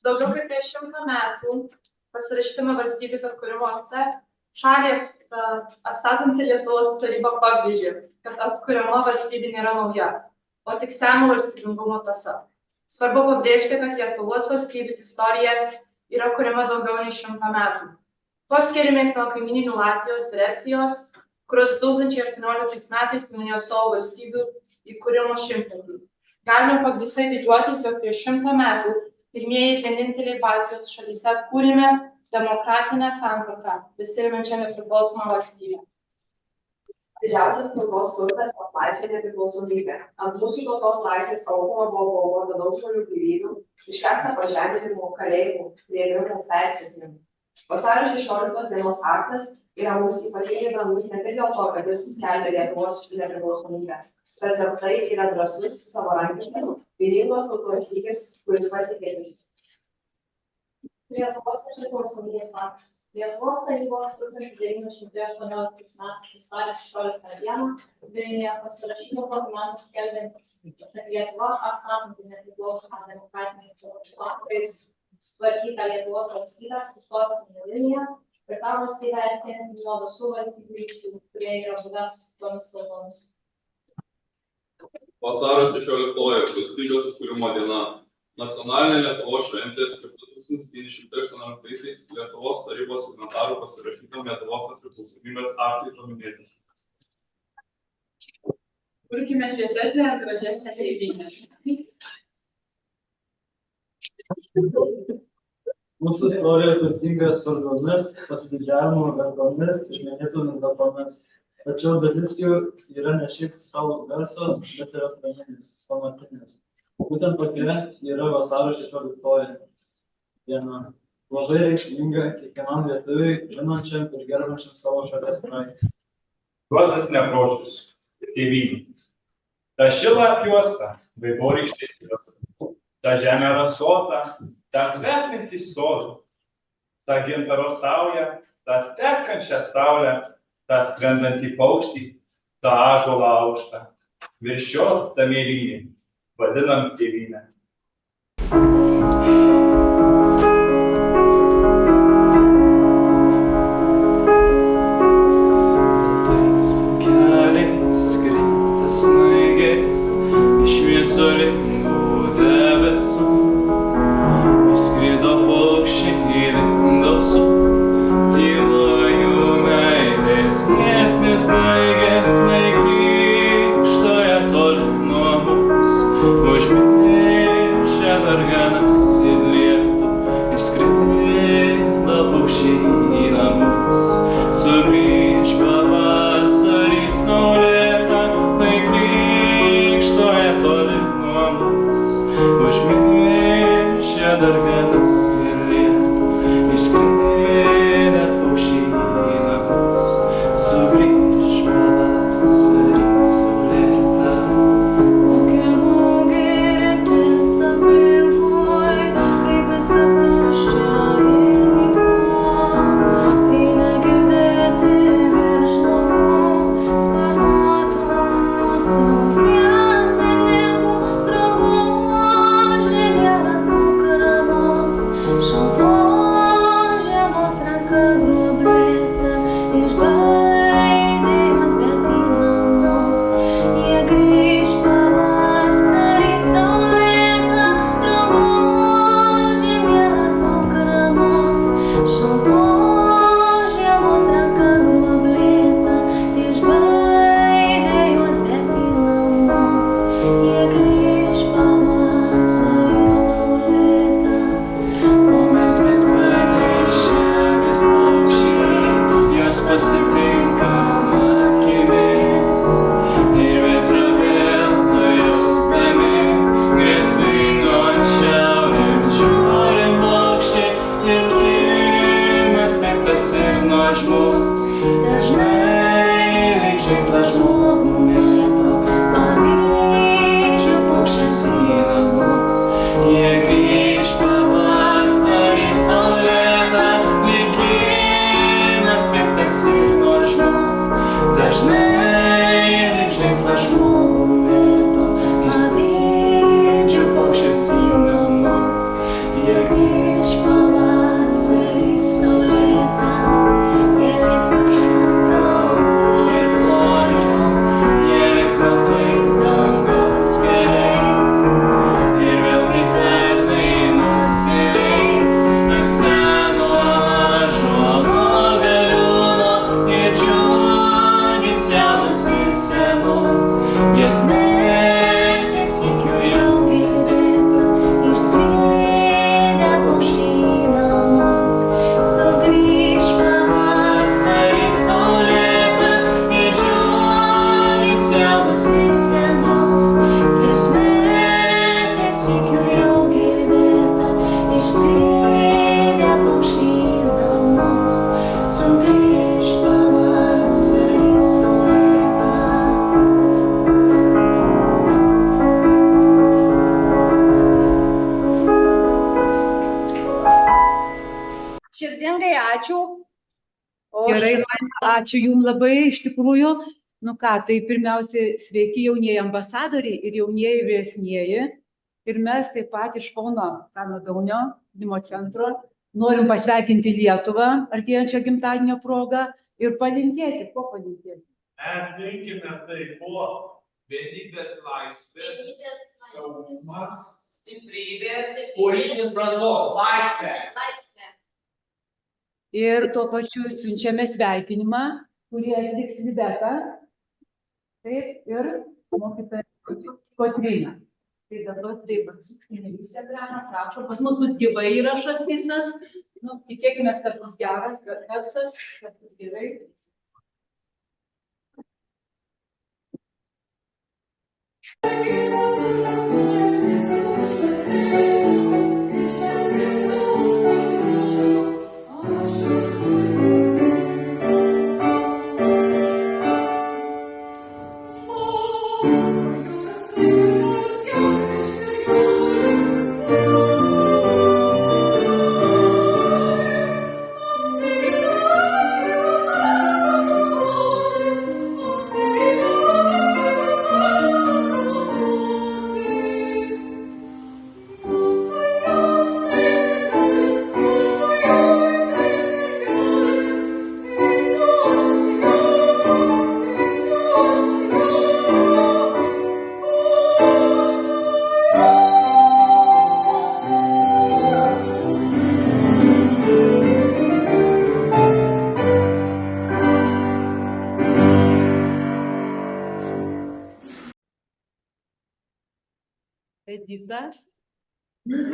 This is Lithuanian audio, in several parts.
Daugiau kaip prieš 100 metų pasirašytame valstybės atkūrimo akte šalį atstatanti Lietuvos taryba pabrėžė, kad atkuriama valstybė nėra nauja, o tik seno valstybingumo tąsa. Svarbu pabrėžti, kad Lietuvos valstybės istorija yra kuriama daugiau nei 100 metų. Tuo skiriamės nuo kaimyninių Latvijos ir Estijos, kurios 2018 metais paminėjo savo valstybių įkūrimo 100-metį. Galime pagrįstai didžiuotis, jog prieš 100 metų pirmieji ir vieninteliai Baltijos šalyse atkūrėme demokratinę santvarką, besiremiančią nepriklausomą valstybę. Didžiausias tautos turtas - laisvė nepriklausomybė. Ant mūsų tautos laisvės saugumo buvo paaukota daug žmonių gyvybių, iškęsta pažeminimų, kalėjimų, trėmimų, persekiojimų. Vasario 16 dienos aktas yra mums ypatingai brangus ne tik dėl to, kad jis skelbia Lietuvos nepriklausomybę, bet ir tai yra drąsus, savarankiškas, vieningos tautos žygis, kuris pasiekė visus. Lietuvos nepriklausomybės aktas. Lietuvos tarybos 1918 metais vasario 16 dieną Vilniuje pasirašytas dokumentas skelbiantis, kad Lietuva atstatanti nepriklausomą demokratinės tvarkais sutvarkytą Lietuvos valstybę sustojusi Vilniuje ir tą valstybę atsiejant nuo visų valstybių ryšių, kurie yra buvę su kitomis tautomis. Vasario 16 valstybės atkūrimo diena. Nacionalinė Lietuvos šventė skirta 1918 Lietuvos tarybos signatarų pasirašytam Lietuvos nepriklausomybės aktui paminėti. Kurkime šviesesnę ir gražesnę tėvynę. Mūsų istorija turtinga svarbiomis, pasididžiavimo vertomis ir minėtomis datomis. Tačiau dalis jų yra ne šiaip savo garsios, bet ir asmeninės, pamatinės. Būtent tokia yra vasario 16 diena. Labai reikšminga kiekvienam lietuviui, žinančiam ir gerbiančiam savo šalies praeitį. Juozas Nekrošius, tėvynė. Ta šila apjuosta, vaivorykštės juosta. Ta žemė rasota, ta kvepinti sodų. Ta gintaro sauja, ta tekančią saulę, ta skrendantį paukštį, ta ąžuolą aukštą. Virš jo ta mėlynė, vadinam tėvynę. Jie Išskridę paukštynamus, sugrįš pavasarį saulėtą. Širdingai ačiū. Gerai, ačiū Jums labai, iš tikrųjų. Nu ką, tai pirmiausia, sveiki jaunieji ambasadoriai ir jaunieji vyresnieji. Ir mes taip pat iš Kauno Prano Daunio jaunimo centro norim pasveikinti Lietuvą artėjančio gimtadienio progą ir palinkėti, ko palinkėti? Mes linkime taikos, vienybės laisvės, saugumas, stiprybės, politinės brandos, laisvė. Ir tuo pačiu siunčiame sveikinimą, kurį atliks Libeta. Taip, ir mokytoja Kotryna. Tai dabar taip atsuksime jūs ekraną, prašom. Pas mus bus gyvai įrašas visas. Nu, tikėkime, kad bus geras garsas, kad bus gerai. Edita.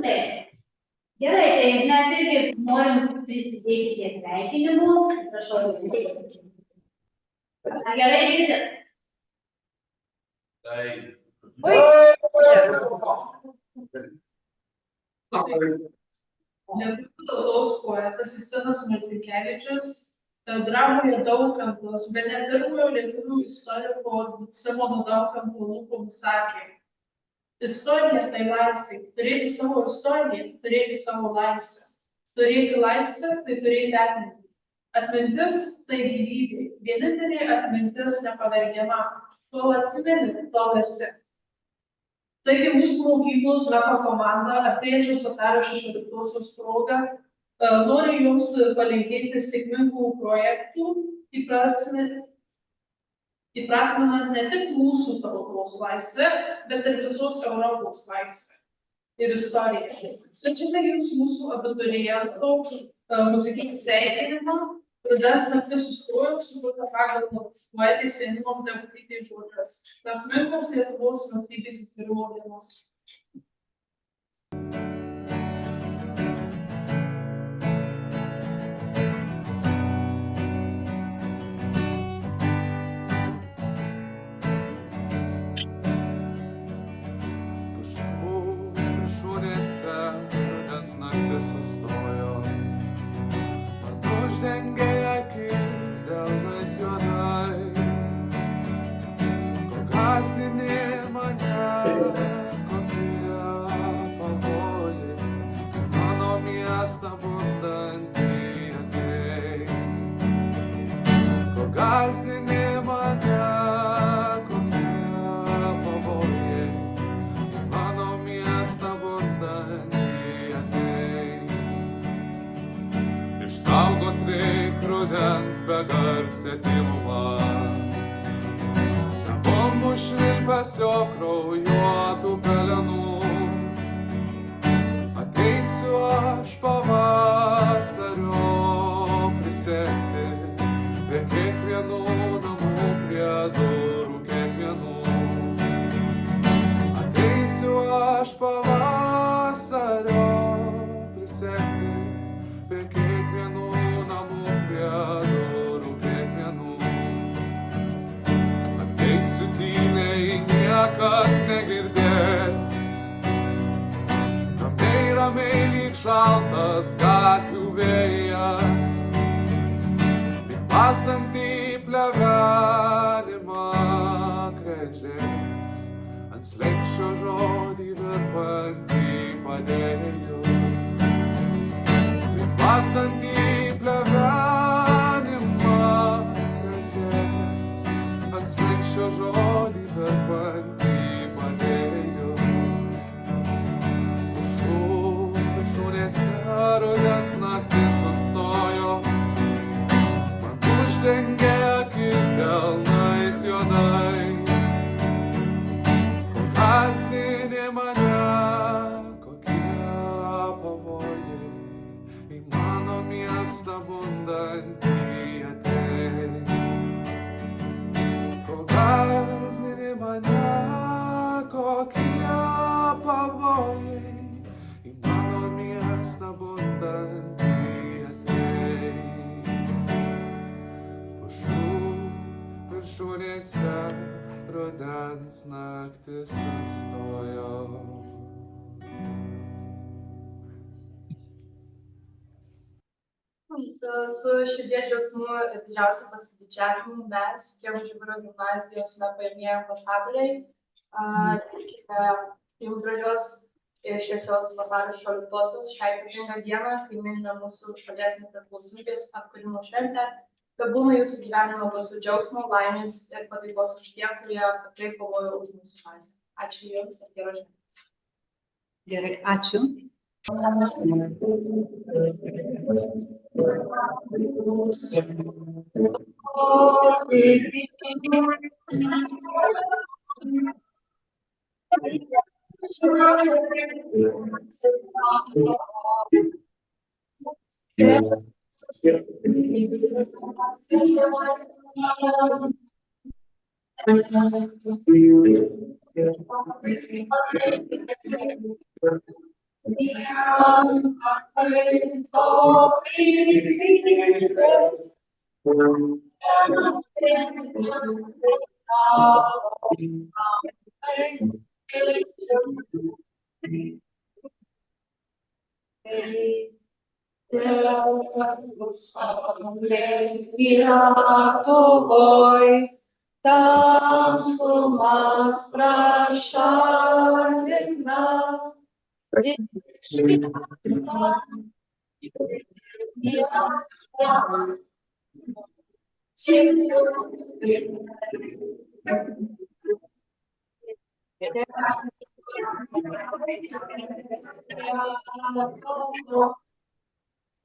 Taip. Gerai, tai mes irgi norim prisidėti prie sveikinimų. Prašau. Ar gerai girdit? Lietuvių tautos poetas Justinas Marcinkevičius dramoje Daukantas, bene pirmojo lietuvių istoriko Simono Daukanto lūpomis sakė: istorija tai laisvė, turėti savo istoriją, turėti savo laisvę. Turėti laisvę tai turėti atmintį. Atmintis tai gyvybė, vienintelė atmintis nepavergiama. Tol atsimeni, tol esi. Taigi mūsų mokyklos MEPA komanda artėjančios vasario 16-osios proga nori jums palinkėti sėkmingų projektų, įprasminant ne tik mūsų tautos laisvę, bet ir visos Europos laisvę ir istoriją. Siunčiame jums mūsų abiturientų muzikinį sveikinimą. Rudens naktis sustojo, sukurta pagal poetės Janinos Degutytės žodžius. Prasmingos Lietuvos valstybės atkūrimo dienos. Uždengė akis delnais juodais, ko gąsdini mane, kokie pavojai, mano miestą bundantį atei. Ko gąsdini mane, kokie pavojai, mano miestą bundantį atei. Išsaugot reik rudens begarsę tylumą, bombų švilpesio kraujuotų pelenų. Ateisiu aš pavasario prisekti prie kiekvienų namų, prie durų kiekvienų. Ateisiu aš pavasario prisekti prie kiekvienų namų, prie durų kiekvienų. Ateisiu tyliai, niekas negirdės, šaltas gatvių vėjas, pastant į plevenimą kredžiais, ant slenksčio žodį virpantį padėjau. Pastant į plevenimą kredžiais, ant slenksčio žodį virpantį padėjau. Viršūnėse rudens naktis sustojo, uždengė akis delnais juodais. Gąsdini mane, kokie pavojai į mano miestą bundantį ateis. Gąsdini mane, kokie pavojai į mano miestą bundantį ateis. Viršūnėse rudens naktis sustojo. Su širdies džiaugsmu ir didžiausiu pasididžiavimu mes, Kiemo Žiburio gimnazijos paėmėjai ambasadoriai, linkime jums gražios ir šviesios vasario 16-osios šią ypatingą dieną, kai minime mūsų šalies nepriklausomybės atkūrimo šventę. Tebūna jūsų gyvenimo balsų džiaugsmo, laimės ir pataikos už tie, kurie tikrai kovojo už mūsų laisvę. Ačiū jums ir geros šventės. Gerai, ačiū. Lietuvoj, tamsumas prašalina,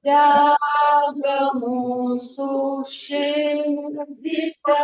dega mūsų širdyse,